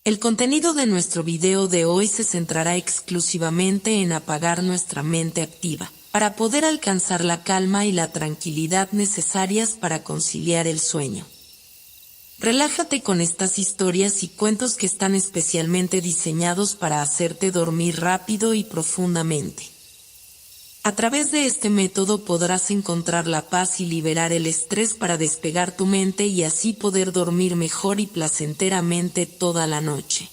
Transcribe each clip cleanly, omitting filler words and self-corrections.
El contenido de nuestro video de hoy se centrará exclusivamente en apagar nuestra mente activa, para poder alcanzar la calma y la tranquilidad necesarias para conciliar el sueño. Relájate con estas historias y cuentos que están especialmente diseñados para hacerte dormir rápido y profundamente. A través de este método podrás encontrar la paz y liberar el estrés para despegar tu mente y así poder dormir mejor y placenteramente toda la noche.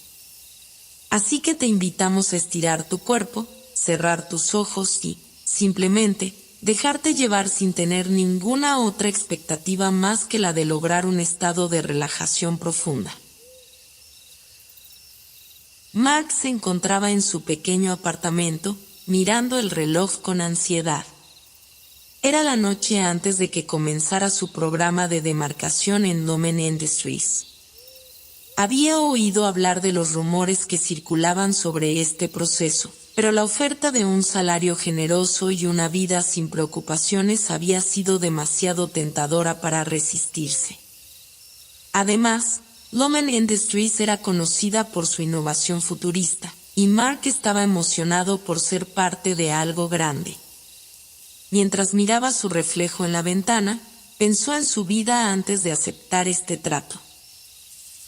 Así que te invitamos a estirar tu cuerpo, cerrar tus ojos y, simplemente, dejarte llevar sin tener ninguna otra expectativa más que la de lograr un estado de relajación profunda. Mark se encontraba en su pequeño apartamento, mirando el reloj con ansiedad. Era la noche antes de que comenzara su programa de demarcación en Lumen Industries. Había oído hablar de los rumores que circulaban sobre este proceso, pero la oferta de un salario generoso y una vida sin preocupaciones había sido demasiado tentadora para resistirse. Además, Lumen Industries era conocida por su innovación futurista, y Mark estaba emocionado por ser parte de algo grande. Mientras miraba su reflejo en la ventana, pensó en su vida antes de aceptar este trato.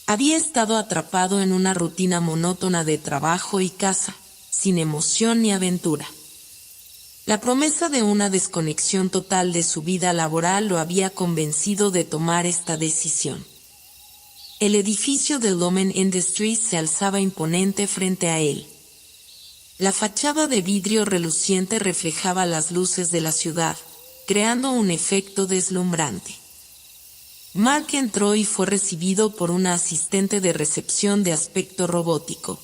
Había estado atrapado en una rutina monótona de trabajo y casa, sin emoción ni aventura. La promesa de una desconexión total de su vida laboral lo había convencido de tomar esta decisión. El edificio de Lumen Industries se alzaba imponente frente a él. La fachada de vidrio reluciente reflejaba las luces de la ciudad, creando un efecto deslumbrante. Mark entró y fue recibido por una asistente de recepción de aspecto robótico.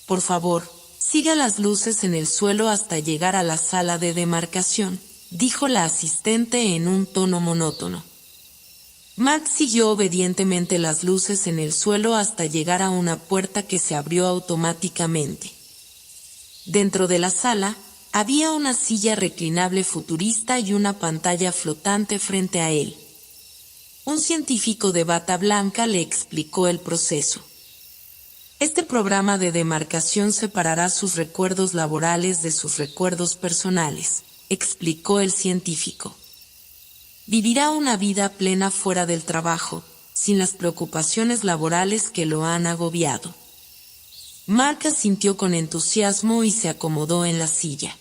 Por favor, siga las luces en el suelo hasta llegar a la sala de demarcación, dijo la asistente en un tono monótono. Mark siguió obedientemente las luces en el suelo hasta llegar a una puerta que se abrió automáticamente. Dentro de la sala, había una silla reclinable futurista y una pantalla flotante frente a él. Un científico de bata blanca le explicó el proceso. Este programa de demarcación separará sus recuerdos laborales de sus recuerdos personales, explicó el científico. Vivirá una vida plena fuera del trabajo, sin las preocupaciones laborales que lo han agobiado. Mark asintió con entusiasmo y se acomodó en la silla.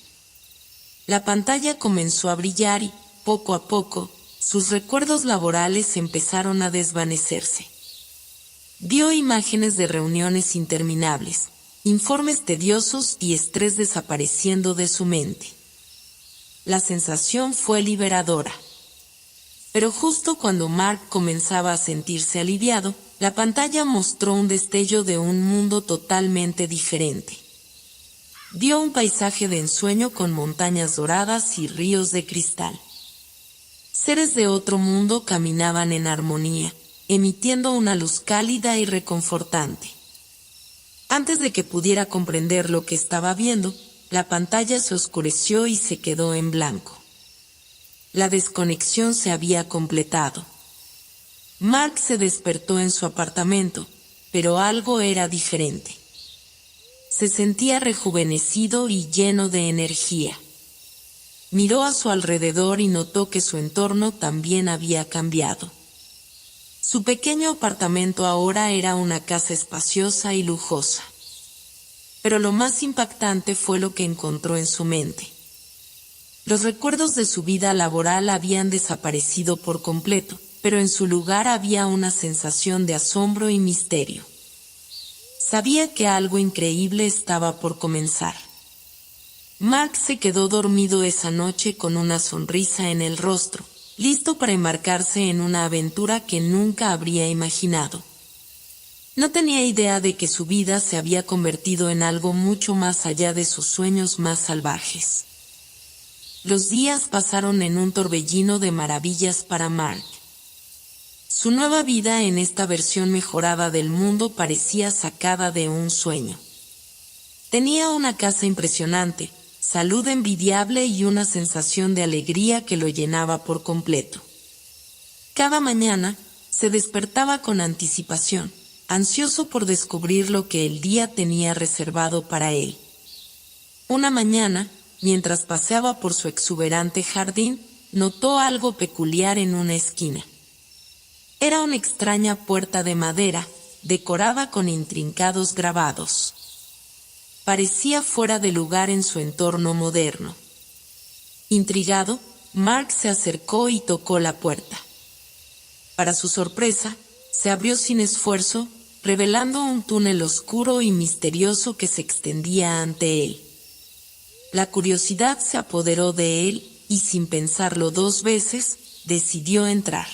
La pantalla comenzó a brillar y, poco a poco, sus recuerdos laborales empezaron a desvanecerse. Vio imágenes de reuniones interminables, informes tediosos y estrés desapareciendo de su mente. La sensación fue liberadora. Pero justo cuando Mark comenzaba a sentirse aliviado, la pantalla mostró un destello de un mundo totalmente diferente. Vio un paisaje de ensueño con montañas doradas y ríos de cristal. Seres de otro mundo caminaban en armonía, emitiendo una luz cálida y reconfortante. Antes de que pudiera comprender lo que estaba viendo, la pantalla se oscureció y se quedó en blanco. La desconexión se había completado. Mark se despertó en su apartamento, pero algo era diferente. Se sentía rejuvenecido y lleno de energía. Miró a su alrededor y notó que su entorno también había cambiado. Su pequeño apartamento ahora era una casa espaciosa y lujosa. Pero lo más impactante fue lo que encontró en su mente. Los recuerdos de su vida laboral habían desaparecido por completo, pero en su lugar había una sensación de asombro y misterio. Sabía que algo increíble estaba por comenzar. Mark se quedó dormido esa noche con una sonrisa en el rostro, listo para embarcarse en una aventura que nunca habría imaginado. No tenía idea de que su vida se había convertido en algo mucho más allá de sus sueños más salvajes. Los días pasaron en un torbellino de maravillas para Mark. Su nueva vida en esta versión mejorada del mundo parecía sacada de un sueño. Tenía una casa impresionante, salud envidiable y una sensación de alegría que lo llenaba por completo. Cada mañana, se despertaba con anticipación, ansioso por descubrir lo que el día tenía reservado para él. Una mañana, mientras paseaba por su exuberante jardín, notó algo peculiar en una esquina. Era una extraña puerta de madera, decorada con intrincados grabados. Parecía fuera de lugar en su entorno moderno. Intrigado, Mark se acercó y tocó la puerta. Para su sorpresa, se abrió sin esfuerzo, revelando un túnel oscuro y misterioso que se extendía ante él. La curiosidad se apoderó de él y, sin pensarlo dos veces, decidió entrar.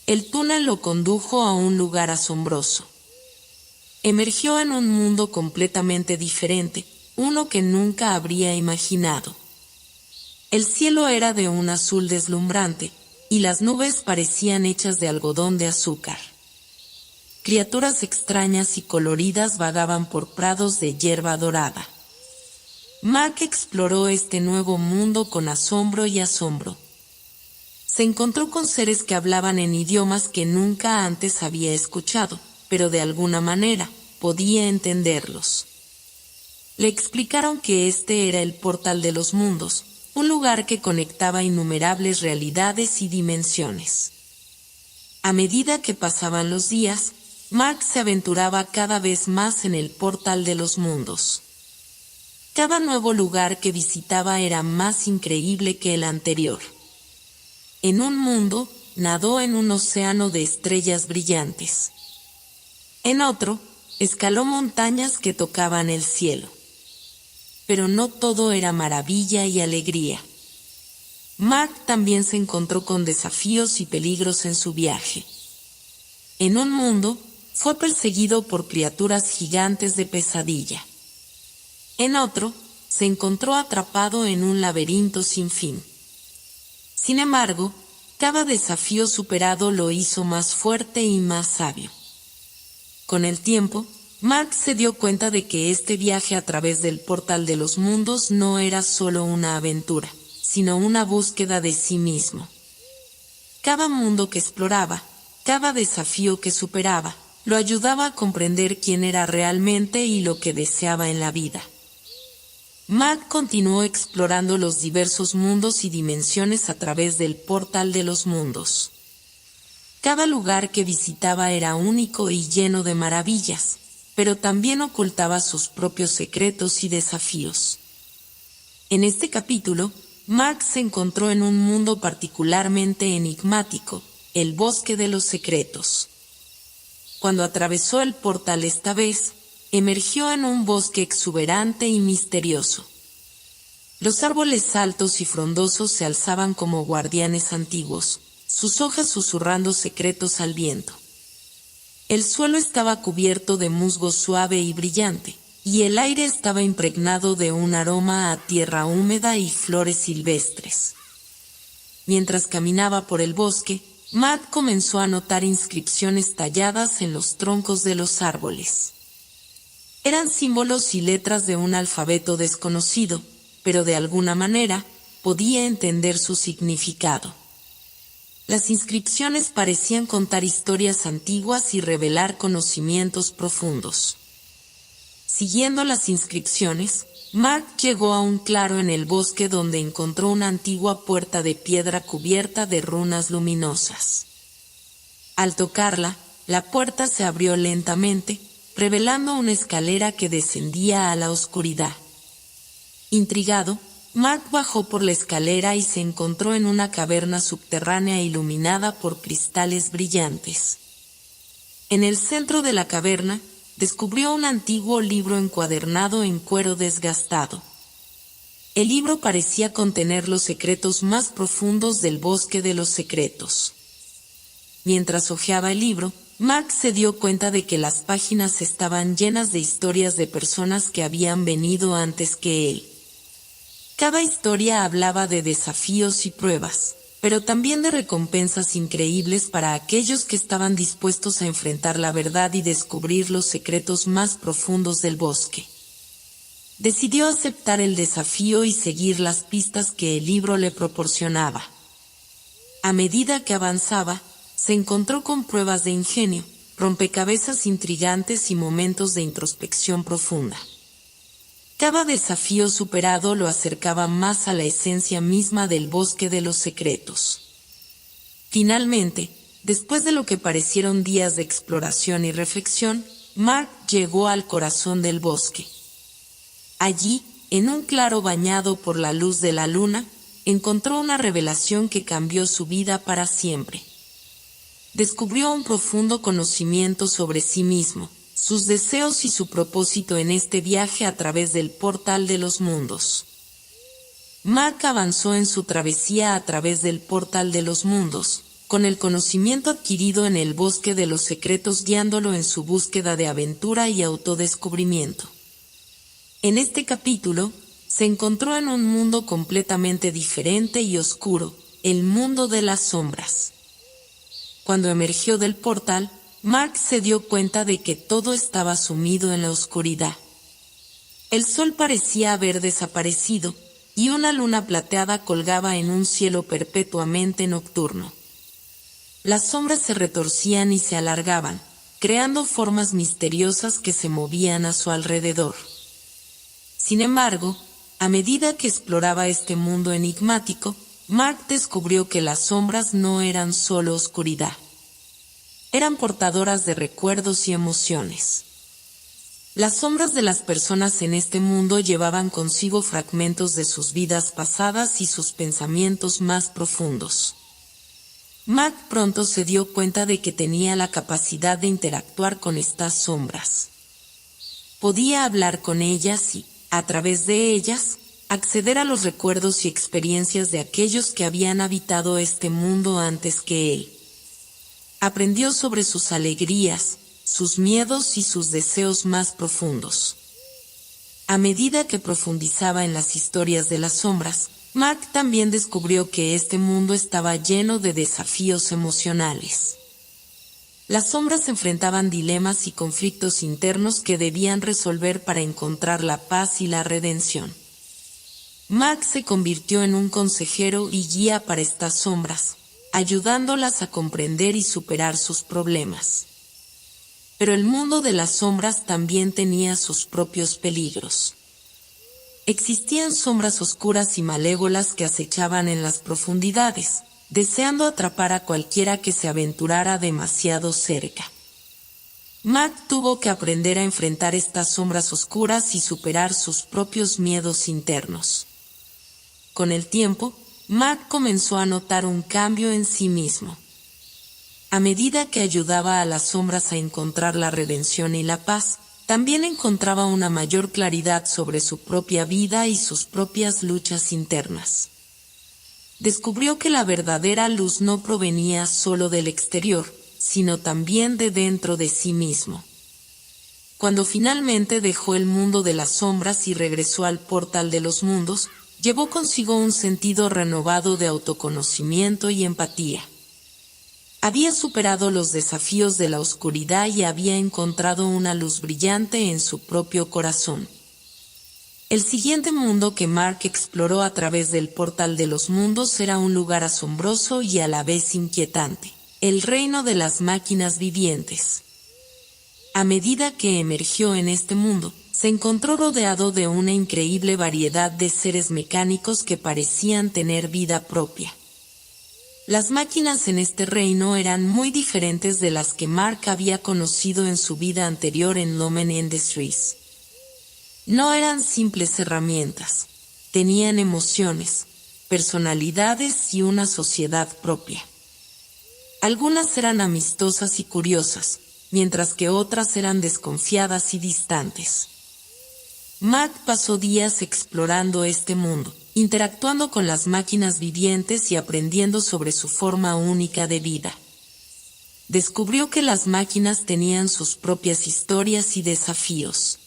El túnel lo condujo a un lugar asombroso. Emergió en un mundo completamente diferente, uno que nunca habría imaginado. El cielo era de un azul deslumbrante, y las nubes parecían hechas de algodón de azúcar. Criaturas extrañas y coloridas vagaban por prados de hierba dorada. Mark exploró este nuevo mundo con asombro y asombro. Se encontró con seres que hablaban en idiomas que nunca antes había escuchado, pero de alguna manera podía entenderlos. Le explicaron que este era el portal de los mundos, un lugar que conectaba innumerables realidades y dimensiones. A medida que pasaban los días, Mark se aventuraba cada vez más en el portal de los mundos. Cada nuevo lugar que visitaba era más increíble que el anterior. En un mundo, nadó en un océano de estrellas brillantes. En otro, escaló montañas que tocaban el cielo. Pero no todo era maravilla y alegría. Mark también se encontró con desafíos y peligros en su viaje. En un mundo, fue perseguido por criaturas gigantes de pesadilla. En otro, se encontró atrapado en un laberinto sin fin. Sin embargo, cada desafío superado lo hizo más fuerte y más sabio. Con el tiempo, Mark se dio cuenta de que este viaje a través del portal de los mundos no era solo una aventura, sino una búsqueda de sí mismo. Cada mundo que exploraba, cada desafío que superaba, lo ayudaba a comprender quién era realmente y lo que deseaba en la vida. Mark continuó explorando los diversos mundos y dimensiones a través del portal de los mundos. Cada lugar que visitaba era único y lleno de maravillas, pero también ocultaba sus propios secretos y desafíos. En este capítulo, Mark se encontró en un mundo particularmente enigmático, el bosque de los secretos. Cuando atravesó el portal esta vez, emergió en un bosque exuberante y misterioso. Los árboles altos y frondosos se alzaban como guardianes antiguos, sus hojas susurrando secretos al viento. El suelo estaba cubierto de musgo suave y brillante, y el aire estaba impregnado de un aroma a tierra húmeda y flores silvestres. Mientras caminaba por el bosque, Matt comenzó a notar inscripciones talladas en los troncos de los árboles. Eran símbolos y letras de un alfabeto desconocido, pero de alguna manera podía entender su significado. Las inscripciones parecían contar historias antiguas y revelar conocimientos profundos. Siguiendo las inscripciones, Mark llegó a un claro en el bosque donde encontró una antigua puerta de piedra cubierta de runas luminosas. Al tocarla, la puerta se abrió lentamente, revelando una escalera que descendía a la oscuridad. Intrigado, Mark bajó por la escalera y se encontró en una caverna subterránea iluminada por cristales brillantes. En el centro de la caverna, descubrió un antiguo libro encuadernado en cuero desgastado. El libro parecía contener los secretos más profundos del bosque de los secretos. Mientras hojeaba el libro, Mark se dio cuenta de que las páginas estaban llenas de historias de personas que habían venido antes que él. Cada historia hablaba de desafíos y pruebas, pero también de recompensas increíbles para aquellos que estaban dispuestos a enfrentar la verdad y descubrir los secretos más profundos del bosque. Decidió aceptar el desafío y seguir las pistas que el libro le proporcionaba. A medida que avanzaba, se encontró con pruebas de ingenio, rompecabezas intrigantes y momentos de introspección profunda. Cada desafío superado lo acercaba más a la esencia misma del bosque de los secretos. Finalmente, después de lo que parecieron días de exploración y reflexión, Mark llegó al corazón del bosque. Allí, en un claro bañado por la luz de la luna, encontró una revelación que cambió su vida para siempre. Descubrió un profundo conocimiento sobre sí mismo, sus deseos y su propósito en este viaje a través del portal de los mundos. Mark avanzó en su travesía a través del portal de los mundos, con el conocimiento adquirido en el bosque de los secretos guiándolo en su búsqueda de aventura y autodescubrimiento. En este capítulo, se encontró en un mundo completamente diferente y oscuro, el mundo de las sombras. Cuando emergió del portal, Mark se dio cuenta de que todo estaba sumido en la oscuridad. El sol parecía haber desaparecido, y una luna plateada colgaba en un cielo perpetuamente nocturno. Las sombras se retorcían y se alargaban, creando formas misteriosas que se movían a su alrededor. Sin embargo, a medida que exploraba este mundo enigmático, Mark descubrió que las sombras no eran solo oscuridad. Eran portadoras de recuerdos y emociones. Las sombras de las personas en este mundo llevaban consigo fragmentos de sus vidas pasadas y sus pensamientos más profundos. Mark pronto se dio cuenta de que tenía la capacidad de interactuar con estas sombras. Podía hablar con ellas y, a través de ellas, acceder a los recuerdos y experiencias de aquellos que habían habitado este mundo antes que él. Aprendió sobre sus alegrías, sus miedos y sus deseos más profundos. A medida que profundizaba en las historias de las sombras, Mark también descubrió que este mundo estaba lleno de desafíos emocionales. Las sombras enfrentaban dilemas y conflictos internos que debían resolver para encontrar la paz y la redención. Mark se convirtió en un consejero y guía para estas sombras, ayudándolas a comprender y superar sus problemas. Pero el mundo de las sombras también tenía sus propios peligros. Existían sombras oscuras y malévolas que acechaban en las profundidades, deseando atrapar a cualquiera que se aventurara demasiado cerca. Mark tuvo que aprender a enfrentar estas sombras oscuras y superar sus propios miedos internos. Con el tiempo, Mark comenzó a notar un cambio en sí mismo. A medida que ayudaba a las sombras a encontrar la redención y la paz, también encontraba una mayor claridad sobre su propia vida y sus propias luchas internas. Descubrió que la verdadera luz no provenía solo del exterior, sino también de dentro de sí mismo. Cuando finalmente dejó el mundo de las sombras y regresó al portal de los mundos, llevó consigo un sentido renovado de autoconocimiento y empatía. Había superado los desafíos de la oscuridad y había encontrado una luz brillante en su propio corazón. El siguiente mundo que Mark exploró a través del portal de los mundos era un lugar asombroso y a la vez inquietante, el reino de las máquinas vivientes. A medida que emergió en este mundo, se encontró rodeado de una increíble variedad de seres mecánicos que parecían tener vida propia. Las máquinas en este reino eran muy diferentes de las que Mark había conocido en su vida anterior en Lumen Industries. No eran simples herramientas, tenían emociones, personalidades y una sociedad propia. Algunas eran amistosas y curiosas, mientras que otras eran desconfiadas y distantes. Mark pasó días explorando este mundo, interactuando con las máquinas vivientes y aprendiendo sobre su forma única de vida. Descubrió que las máquinas tenían sus propias historias y desafíos.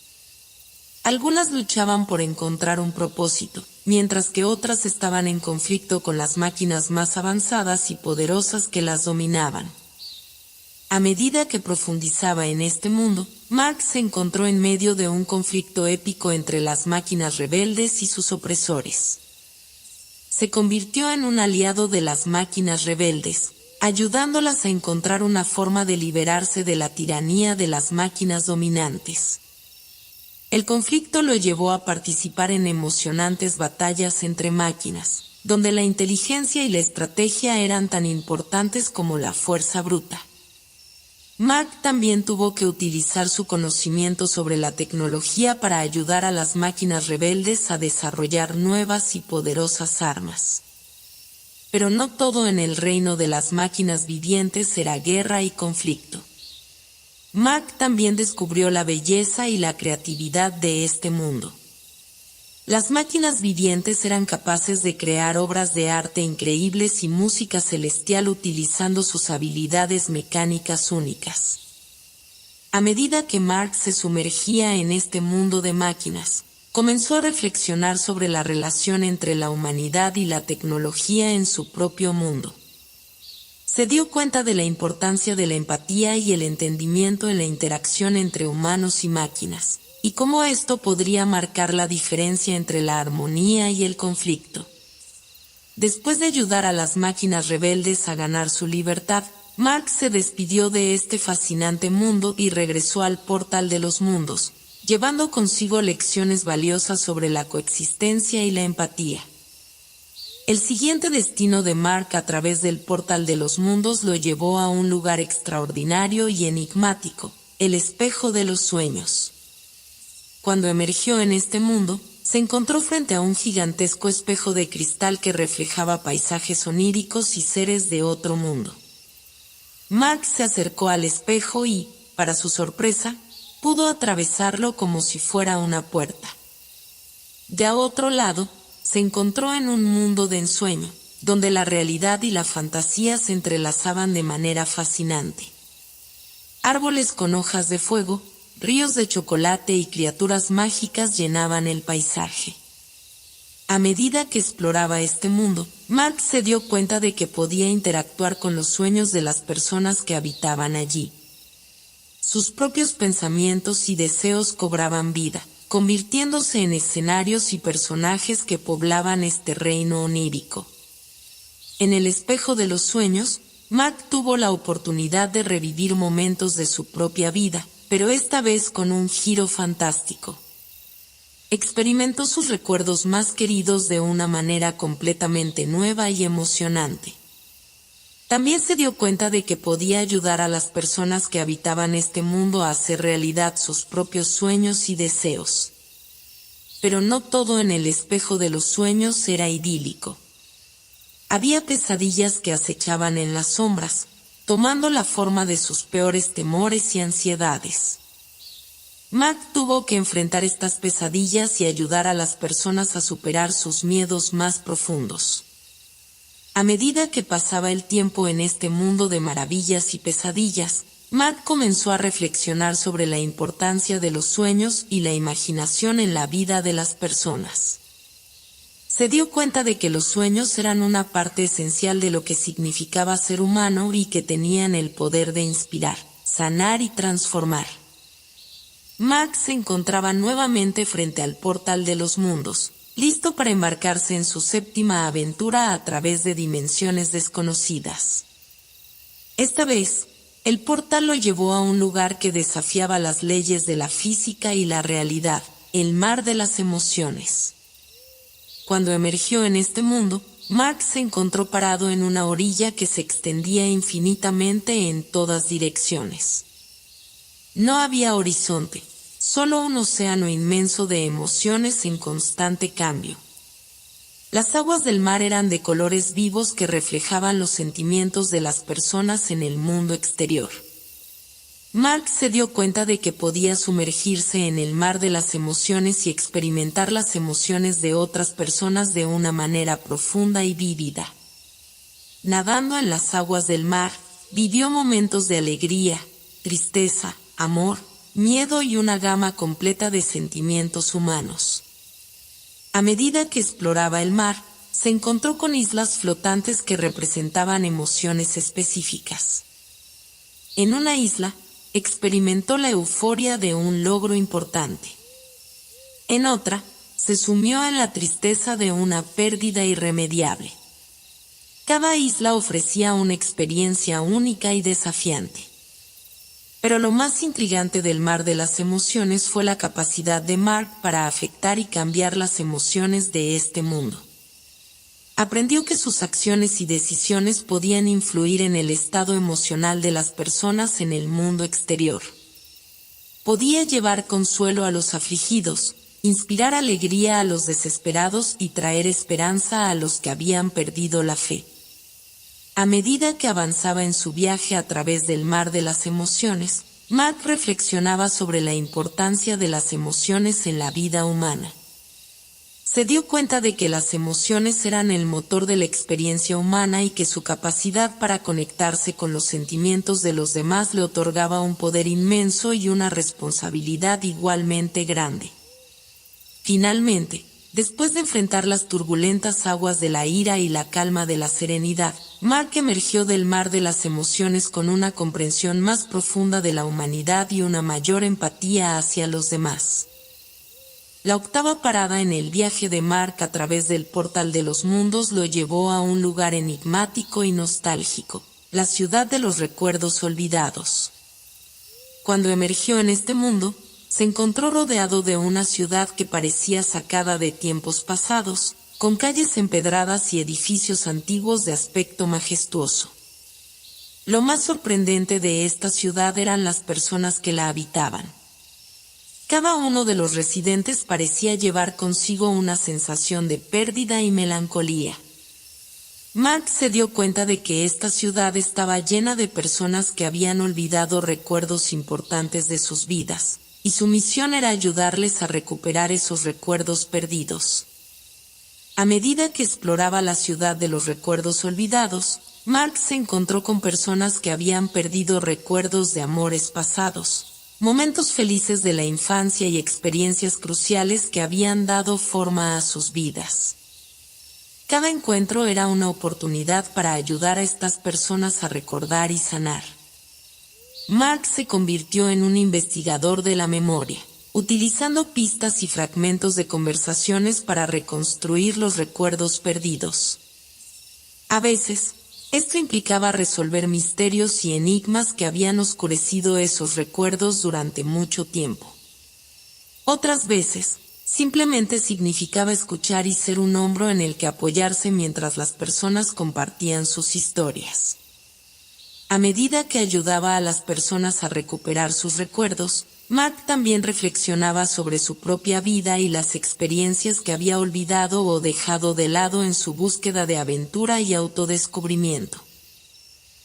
Algunas luchaban por encontrar un propósito, mientras que otras estaban en conflicto con las máquinas más avanzadas y poderosas que las dominaban. A medida que profundizaba en este mundo, Mark se encontró en medio de un conflicto épico entre las máquinas rebeldes y sus opresores. Se convirtió en un aliado de las máquinas rebeldes, ayudándolas a encontrar una forma de liberarse de la tiranía de las máquinas dominantes. El conflicto lo llevó a participar en emocionantes batallas entre máquinas, donde la inteligencia y la estrategia eran tan importantes como la fuerza bruta. Mark también tuvo que utilizar su conocimiento sobre la tecnología para ayudar a las máquinas rebeldes a desarrollar nuevas y poderosas armas. Pero no todo en el reino de las máquinas vivientes era guerra y conflicto. Mark también descubrió la belleza y la creatividad de este mundo. Las máquinas vivientes eran capaces de crear obras de arte increíbles y música celestial utilizando sus habilidades mecánicas únicas. A medida que Mark se sumergía en este mundo de máquinas, comenzó a reflexionar sobre la relación entre la humanidad y la tecnología en su propio mundo. Se dio cuenta de la importancia de la empatía y el entendimiento en la interacción entre humanos y máquinas, y cómo esto podría marcar la diferencia entre la armonía y el conflicto. Después de ayudar a las máquinas rebeldes a ganar su libertad, Mark se despidió de este fascinante mundo y regresó al portal de los mundos, llevando consigo lecciones valiosas sobre la coexistencia y la empatía. El siguiente destino de Mark a través del portal de los mundos lo llevó a un lugar extraordinario y enigmático, el espejo de los sueños. Cuando emergió en este mundo, se encontró frente a un gigantesco espejo de cristal que reflejaba paisajes oníricos y seres de otro mundo. Mark se acercó al espejo y, para su sorpresa, pudo atravesarlo como si fuera una puerta. De a otro lado, se encontró en un mundo de ensueño, donde la realidad y la fantasía se entrelazaban de manera fascinante. Árboles con hojas de fuego, ríos de chocolate y criaturas mágicas llenaban el paisaje. A medida que exploraba este mundo, Mark se dio cuenta de que podía interactuar con los sueños de las personas que habitaban allí. Sus propios pensamientos y deseos cobraban vida, convirtiéndose en escenarios y personajes que poblaban este reino onírico. En el espejo de los sueños, Mark tuvo la oportunidad de revivir momentos de su propia vida, pero esta vez con un giro fantástico. Experimentó sus recuerdos más queridos de una manera completamente nueva y emocionante. También se dio cuenta de que podía ayudar a las personas que habitaban este mundo a hacer realidad sus propios sueños y deseos. Pero no todo en el espejo de los sueños era idílico. Había pesadillas que acechaban en las sombras, tomando la forma de sus peores temores y ansiedades. Mark tuvo que enfrentar estas pesadillas y ayudar a las personas a superar sus miedos más profundos. A medida que pasaba el tiempo en este mundo de maravillas y pesadillas, Mark comenzó a reflexionar sobre la importancia de los sueños y la imaginación en la vida de las personas. Se dio cuenta de que los sueños eran una parte esencial de lo que significaba ser humano y que tenían el poder de inspirar, sanar y transformar. Mark se encontraba nuevamente frente al portal de los mundos, listo para embarcarse en su séptima aventura a través de dimensiones desconocidas. Esta vez, el portal lo llevó a un lugar que desafiaba las leyes de la física y la realidad, el mar de las emociones. Cuando emergió en este mundo, Mark se encontró parado en una orilla que se extendía infinitamente en todas direcciones. No había horizonte, solo un océano inmenso de emociones en constante cambio. Las aguas del mar eran de colores vivos que reflejaban los sentimientos de las personas en el mundo exterior. Mark se dio cuenta de que podía sumergirse en el mar de las emociones y experimentar las emociones de otras personas de una manera profunda y vívida. Nadando en las aguas del mar, vivió momentos de alegría, tristeza, amor, miedo y una gama completa de sentimientos humanos. A medida que exploraba el mar, se encontró con islas flotantes que representaban emociones específicas. En una isla, experimentó la euforia de un logro importante. En otra, se sumió en la tristeza de una pérdida irremediable. Cada isla ofrecía una experiencia única y desafiante. Pero lo más intrigante del mar de las emociones fue la capacidad de Mark para afectar y cambiar las emociones de este mundo. Aprendió que sus acciones y decisiones podían influir en el estado emocional de las personas en el mundo exterior. Podía llevar consuelo a los afligidos, inspirar alegría a los desesperados y traer esperanza a los que habían perdido la fe. A medida que avanzaba en su viaje a través del mar de las emociones, Mark reflexionaba sobre la importancia de las emociones en la vida humana. Se dio cuenta de que las emociones eran el motor de la experiencia humana y que su capacidad para conectarse con los sentimientos de los demás le otorgaba un poder inmenso y una responsabilidad igualmente grande. Finalmente, después de enfrentar las turbulentas aguas de la ira y la calma de la serenidad, Mark emergió del mar de las emociones con una comprensión más profunda de la humanidad y una mayor empatía hacia los demás. La octava parada en el viaje de Mark a través del portal de los mundos lo llevó a un lugar enigmático y nostálgico, la ciudad de los recuerdos olvidados. Cuando emergió en este mundo, se encontró rodeado de una ciudad que parecía sacada de tiempos pasados, con calles empedradas y edificios antiguos de aspecto majestuoso. Lo más sorprendente de esta ciudad eran las personas que la habitaban. Cada uno de los residentes parecía llevar consigo una sensación de pérdida y melancolía. Mark se dio cuenta de que esta ciudad estaba llena de personas que habían olvidado recuerdos importantes de sus vidas, y su misión era ayudarles a recuperar esos recuerdos perdidos. A medida que exploraba la ciudad de los recuerdos olvidados, Mark se encontró con personas que habían perdido recuerdos de amores pasados, momentos felices de la infancia y experiencias cruciales que habían dado forma a sus vidas. Cada encuentro era una oportunidad para ayudar a estas personas a recordar y sanar. Mark se convirtió en un investigador de la memoria, utilizando pistas y fragmentos de conversaciones para reconstruir los recuerdos perdidos. A veces, esto implicaba resolver misterios y enigmas que habían oscurecido esos recuerdos durante mucho tiempo. Otras veces, simplemente significaba escuchar y ser un hombro en el que apoyarse mientras las personas compartían sus historias. A medida que ayudaba a las personas a recuperar sus recuerdos, Mark también reflexionaba sobre su propia vida y las experiencias que había olvidado o dejado de lado en su búsqueda de aventura y autodescubrimiento.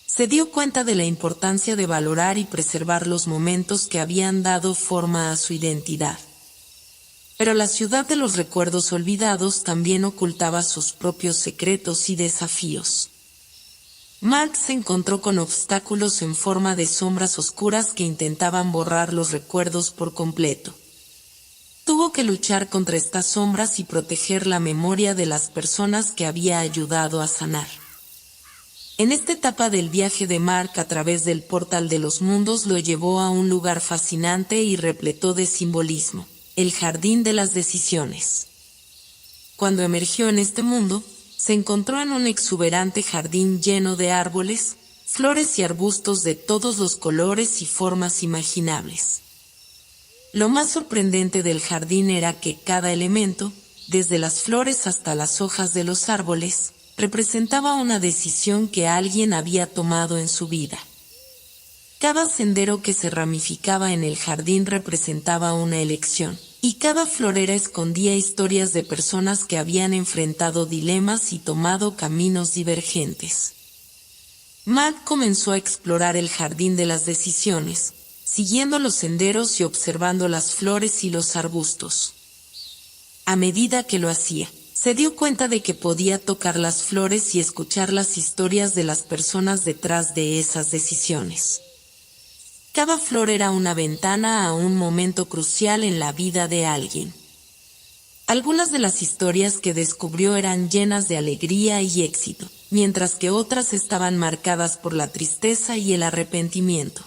Se dio cuenta de la importancia de valorar y preservar los momentos que habían dado forma a su identidad. Pero la ciudad de los recuerdos olvidados también ocultaba sus propios secretos y desafíos. Mark se encontró con obstáculos en forma de sombras oscuras que intentaban borrar los recuerdos por completo. Tuvo que luchar contra estas sombras y proteger la memoria de las personas que había ayudado a sanar. En esta etapa del viaje de Mark a través del portal de los mundos lo llevó a un lugar fascinante y repleto de simbolismo, el jardín de las decisiones. Cuando emergió en este mundo, se encontró en un exuberante jardín lleno de árboles, flores y arbustos de todos los colores y formas imaginables. Lo más sorprendente del jardín era que cada elemento, desde las flores hasta las hojas de los árboles, representaba una decisión que alguien había tomado en su vida. Cada sendero que se ramificaba en el jardín representaba una elección, y cada florera escondía historias de personas que habían enfrentado dilemas y tomado caminos divergentes. Mark comenzó a explorar el jardín de las decisiones, siguiendo los senderos y observando las flores y los arbustos. A medida que lo hacía, se dio cuenta de que podía tocar las flores y escuchar las historias de las personas detrás de esas decisiones. Cada flor era una ventana a un momento crucial en la vida de alguien. Algunas de las historias que descubrió eran llenas de alegría y éxito, mientras que otras estaban marcadas por la tristeza y el arrepentimiento.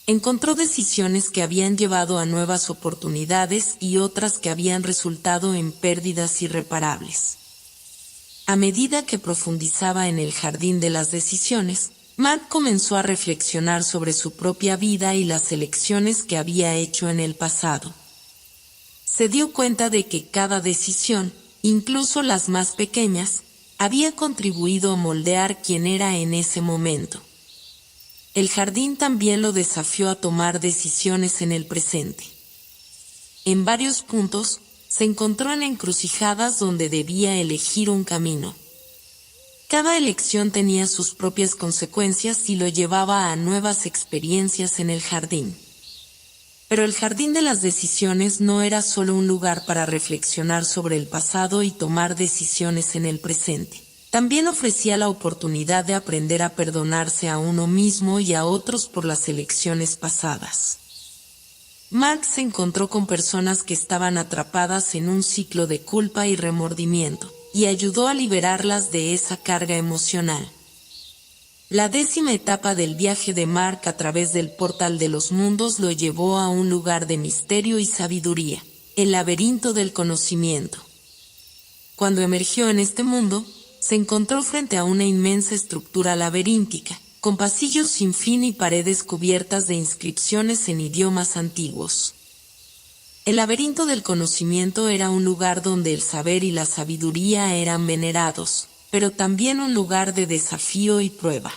Encontró decisiones que habían llevado a nuevas oportunidades y otras que habían resultado en pérdidas irreparables. A medida que profundizaba en el jardín de las decisiones, Mark comenzó a reflexionar sobre su propia vida y las elecciones que había hecho en el pasado. Se dio cuenta de que cada decisión, incluso las más pequeñas, había contribuido a moldear quién era en ese momento. El jardín también lo desafió a tomar decisiones en el presente. En varios puntos, se encontró en encrucijadas donde debía elegir un camino. Cada elección tenía sus propias consecuencias y lo llevaba a nuevas experiencias en el jardín. Pero el jardín de las decisiones no era solo un lugar para reflexionar sobre el pasado y tomar decisiones en el presente. También ofrecía la oportunidad de aprender a perdonarse a uno mismo y a otros por las elecciones pasadas. Mark se encontró con personas que estaban atrapadas en un ciclo de culpa y remordimiento, y ayudó a liberarlas de esa carga emocional. La 10ª etapa del viaje de Mark a través del portal de los mundos lo llevó a un lugar de misterio y sabiduría, el laberinto del conocimiento. Cuando emergió en este mundo, se encontró frente a una inmensa estructura laberíntica, con pasillos sin fin y paredes cubiertas de inscripciones en idiomas antiguos. El laberinto del conocimiento era un lugar donde el saber y la sabiduría eran venerados, pero también un lugar de desafío y prueba.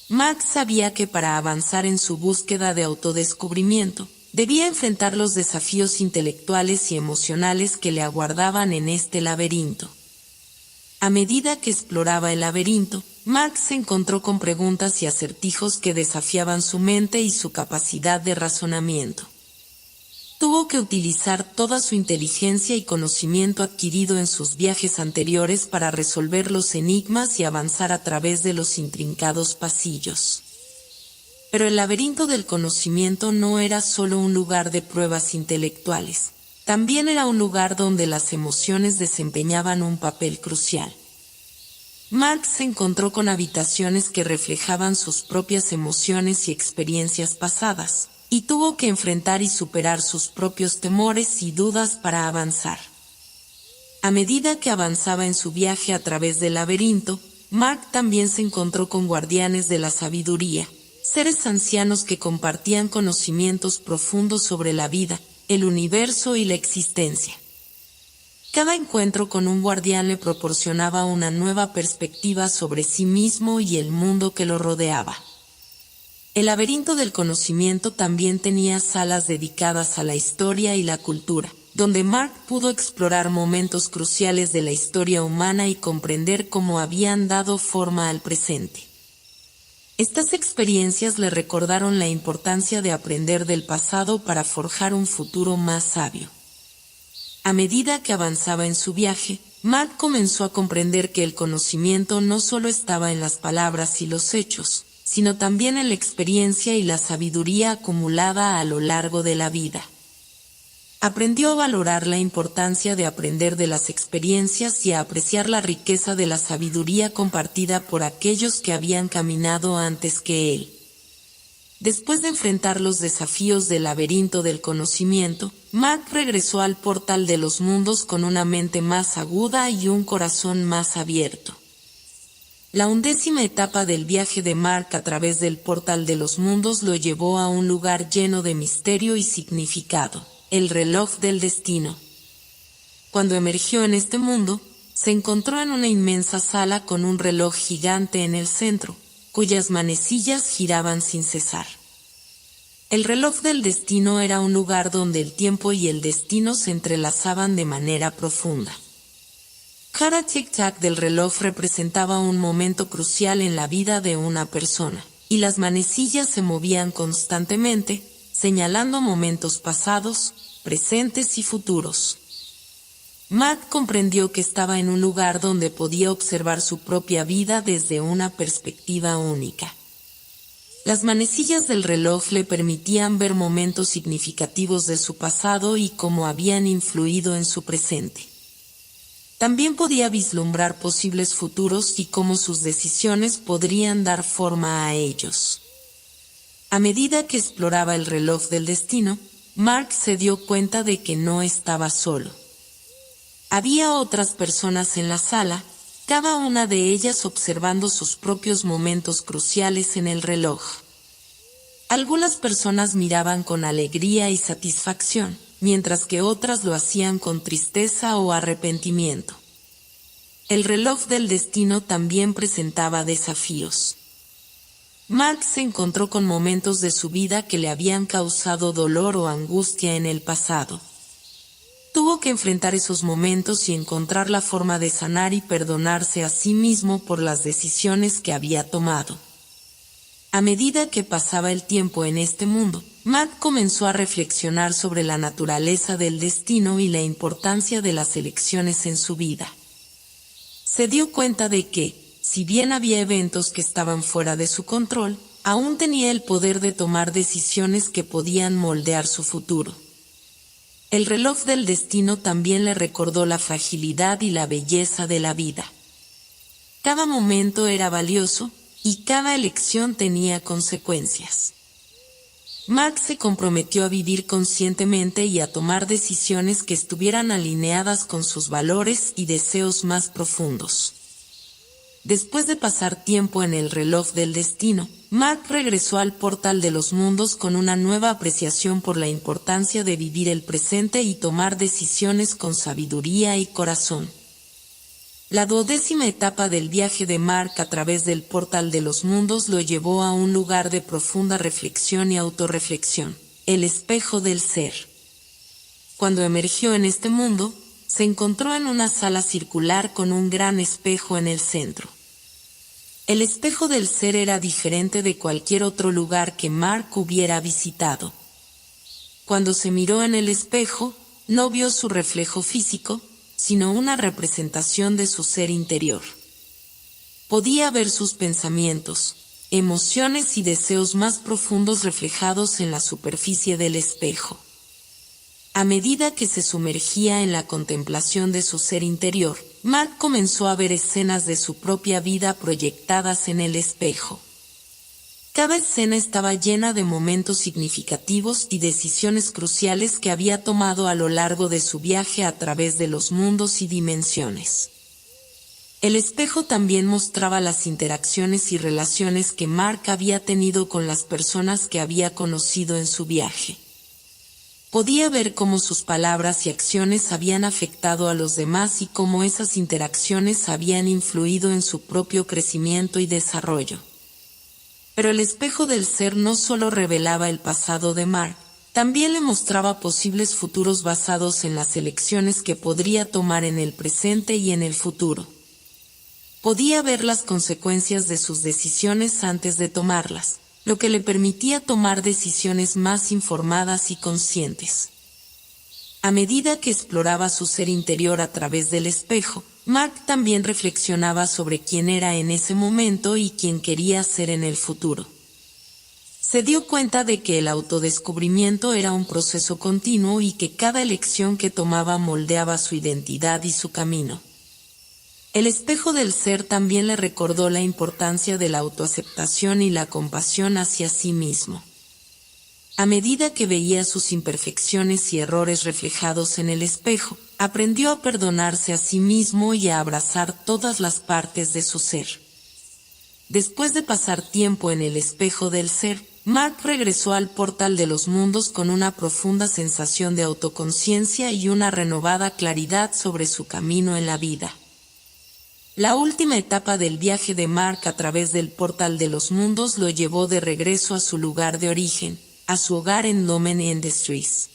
Mark sabía que para avanzar en su búsqueda de autodescubrimiento, debía enfrentar los desafíos intelectuales y emocionales que le aguardaban en este laberinto. A medida que exploraba el laberinto, Mark se encontró con preguntas y acertijos que desafiaban su mente y su capacidad de razonamiento. Tuvo que utilizar toda su inteligencia y conocimiento adquirido en sus viajes anteriores para resolver los enigmas y avanzar a través de los intrincados pasillos. Pero el laberinto del conocimiento no era solo un lugar de pruebas intelectuales, también era un lugar donde las emociones desempeñaban un papel crucial. Mark se encontró con habitaciones que reflejaban sus propias emociones y experiencias pasadas, y tuvo que enfrentar y superar sus propios temores y dudas para avanzar. A medida que avanzaba en su viaje a través del laberinto, Mark también se encontró con guardianes de la sabiduría, seres ancianos que compartían conocimientos profundos sobre la vida, el universo y la existencia. Cada encuentro con un guardián le proporcionaba una nueva perspectiva sobre sí mismo y el mundo que lo rodeaba. El laberinto del conocimiento también tenía salas dedicadas a la historia y la cultura, donde Mark pudo explorar momentos cruciales de la historia humana y comprender cómo habían dado forma al presente. Estas experiencias le recordaron la importancia de aprender del pasado para forjar un futuro más sabio. A medida que avanzaba en su viaje, Mark comenzó a comprender que el conocimiento no solo estaba en las palabras y los hechos, sino también en la experiencia y la sabiduría acumulada a lo largo de la vida. Aprendió a valorar la importancia de aprender de las experiencias y a apreciar la riqueza de la sabiduría compartida por aquellos que habían caminado antes que él. Después de enfrentar los desafíos del laberinto del conocimiento, Mark regresó al portal de los mundos con una mente más aguda y un corazón más abierto. La 11ª etapa del viaje de Mark a través del portal de los mundos lo llevó a un lugar lleno de misterio y significado, el reloj del destino. Cuando emergió en este mundo, se encontró en una inmensa sala con un reloj gigante en el centro, cuyas manecillas giraban sin cesar. El reloj del destino era un lugar donde el tiempo y el destino se entrelazaban de manera profunda. Cada tic-tac del reloj representaba un momento crucial en la vida de una persona, y las manecillas se movían constantemente, señalando momentos pasados, presentes y futuros. Mark comprendió que estaba en un lugar donde podía observar su propia vida desde una perspectiva única. Las manecillas del reloj le permitían ver momentos significativos de su pasado y cómo habían influido en su presente. También podía vislumbrar posibles futuros y cómo sus decisiones podrían dar forma a ellos. A medida que exploraba el reloj del destino, Mark se dio cuenta de que no estaba solo. Había otras personas en la sala, cada una de ellas observando sus propios momentos cruciales en el reloj. Algunas personas miraban con alegría y satisfacción, mientras que otras lo hacían con tristeza o arrepentimiento. El reloj del destino también presentaba desafíos. Mark se encontró con momentos de su vida que le habían causado dolor o angustia en el pasado. Tuvo que enfrentar esos momentos y encontrar la forma de sanar y perdonarse a sí mismo por las decisiones que había tomado. A medida que pasaba el tiempo en este mundo, Matt comenzó a reflexionar sobre la naturaleza del destino y la importancia de las elecciones en su vida. Se dio cuenta de que, si bien había eventos que estaban fuera de su control, aún tenía el poder de tomar decisiones que podían moldear su futuro. El reloj del destino también le recordó la fragilidad y la belleza de la vida. Cada momento era valioso, y cada elección tenía consecuencias. Mark se comprometió a vivir conscientemente y a tomar decisiones que estuvieran alineadas con sus valores y deseos más profundos. Después de pasar tiempo en el reloj del destino, Mark regresó al portal de los mundos con una nueva apreciación por la importancia de vivir el presente y tomar decisiones con sabiduría y corazón. La 12ª etapa del viaje de Mark a través del portal de los mundos lo llevó a un lugar de profunda reflexión y autorreflexión, el espejo del ser. Cuando emergió en este mundo, se encontró en una sala circular con un gran espejo en el centro. El espejo del ser era diferente de cualquier otro lugar que Mark hubiera visitado. Cuando se miró en el espejo, no vio su reflejo físico, sino una representación de su ser interior. Podía ver sus pensamientos, emociones y deseos más profundos reflejados en la superficie del espejo. A medida que se sumergía en la contemplación de su ser interior, Mark comenzó a ver escenas de su propia vida proyectadas en el espejo. Cada escena estaba llena de momentos significativos y decisiones cruciales que había tomado a lo largo de su viaje a través de los mundos y dimensiones. El espejo también mostraba las interacciones y relaciones que Mark había tenido con las personas que había conocido en su viaje. Podía ver cómo sus palabras y acciones habían afectado a los demás y cómo esas interacciones habían influido en su propio crecimiento y desarrollo. Pero el espejo del ser no solo revelaba el pasado de Mark, también le mostraba posibles futuros basados en las elecciones que podría tomar en el presente y en el futuro. Podía ver las consecuencias de sus decisiones antes de tomarlas, lo que le permitía tomar decisiones más informadas y conscientes. A medida que exploraba su ser interior a través del espejo, Mark también reflexionaba sobre quién era en ese momento y quién quería ser en el futuro. Se dio cuenta de que el autodescubrimiento era un proceso continuo y que cada elección que tomaba moldeaba su identidad y su camino. El espejo del ser también le recordó la importancia de la autoaceptación y la compasión hacia sí mismo. A medida que veía sus imperfecciones y errores reflejados en el espejo, aprendió a perdonarse a sí mismo y a abrazar todas las partes de su ser. Después de pasar tiempo en el espejo del ser, Mark regresó al portal de los mundos con una profunda sensación de autoconciencia y una renovada claridad sobre su camino en la vida. La última etapa del viaje de Mark a través del portal de los mundos lo llevó de regreso a su lugar de origen, a su hogar en Lumen Industries.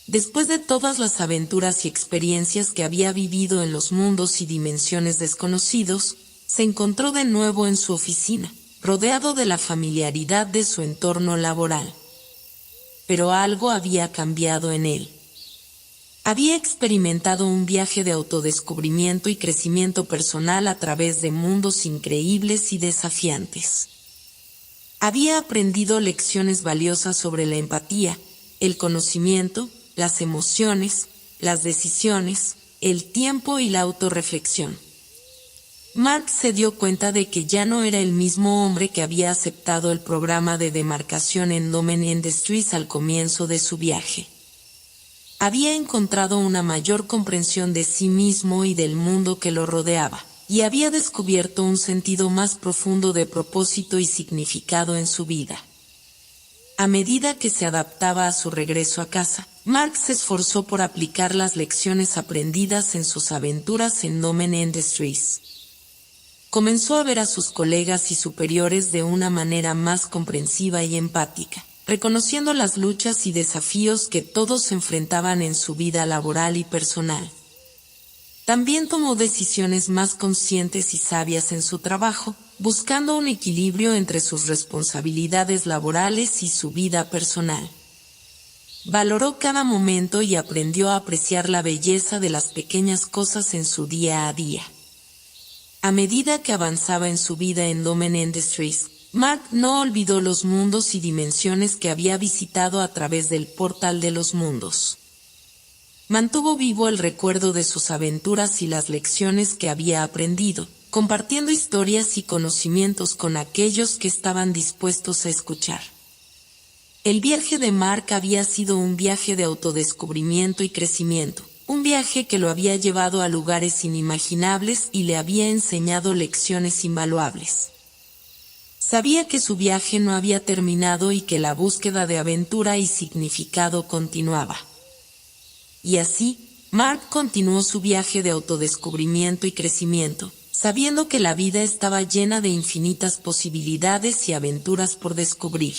Después de todas las aventuras y experiencias que había vivido en los mundos y dimensiones desconocidos, se encontró de nuevo en su oficina, rodeado de la familiaridad de su entorno laboral. Pero algo había cambiado en él. Había experimentado un viaje de autodescubrimiento y crecimiento personal a través de mundos increíbles y desafiantes. Había aprendido lecciones valiosas sobre la empatía, el conocimiento, las emociones, las decisiones, el tiempo y la autorreflexión. Mark se dio cuenta de que ya no era el mismo hombre que había aceptado el programa de demarcación en Lumen Industries al comienzo de su viaje. Había encontrado una mayor comprensión de sí mismo y del mundo que lo rodeaba, y había descubierto un sentido más profundo de propósito y significado en su vida. A medida que se adaptaba a su regreso a casa, Mark se esforzó por aplicar las lecciones aprendidas en sus aventuras en Domain Industries. Comenzó a ver a sus colegas y superiores de una manera más comprensiva y empática, reconociendo las luchas y desafíos que todos enfrentaban en su vida laboral y personal. También tomó decisiones más conscientes y sabias en su trabajo, buscando un equilibrio entre sus responsabilidades laborales y su vida personal. Valoró cada momento y aprendió a apreciar la belleza de las pequeñas cosas en su día a día. A medida que avanzaba en su vida en Domain Industries, Mark no olvidó los mundos y dimensiones que había visitado a través del Portal de los Mundos. Mantuvo vivo el recuerdo de sus aventuras y las lecciones que había aprendido, compartiendo historias y conocimientos con aquellos que estaban dispuestos a escuchar. El viaje de Mark había sido un viaje de autodescubrimiento y crecimiento, un viaje que lo había llevado a lugares inimaginables y le había enseñado lecciones invaluables. Sabía que su viaje no había terminado y que la búsqueda de aventura y significado continuaba. Y así, Mark continuó su viaje de autodescubrimiento y crecimiento, sabiendo que la vida estaba llena de infinitas posibilidades y aventuras por descubrir.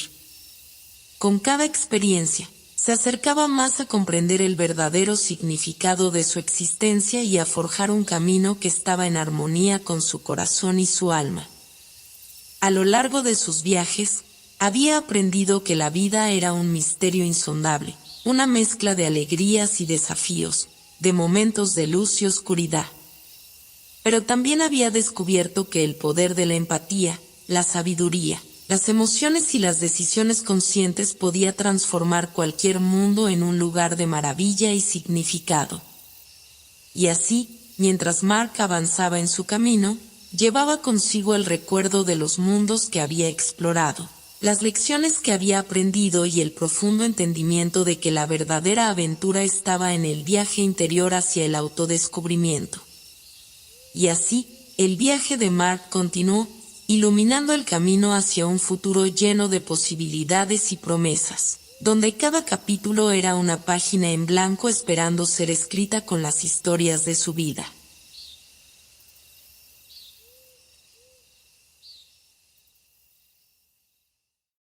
Con cada experiencia, se acercaba más a comprender el verdadero significado de su existencia y a forjar un camino que estaba en armonía con su corazón y su alma. A lo largo de sus viajes, había aprendido que la vida era un misterio insondable, una mezcla de alegrías y desafíos, de momentos de luz y oscuridad. Pero también había descubierto que el poder de la empatía, la sabiduría, las emociones y las decisiones conscientes podía transformar cualquier mundo en un lugar de maravilla y significado. Y así, mientras Mark avanzaba en su camino, llevaba consigo el recuerdo de los mundos que había explorado, las lecciones que había aprendido y el profundo entendimiento de que la verdadera aventura estaba en el viaje interior hacia el autodescubrimiento. Y así, el viaje de Mark continuó, iluminando el camino hacia un futuro lleno de posibilidades y promesas, donde cada capítulo era una página en blanco esperando ser escrita con las historias de su vida.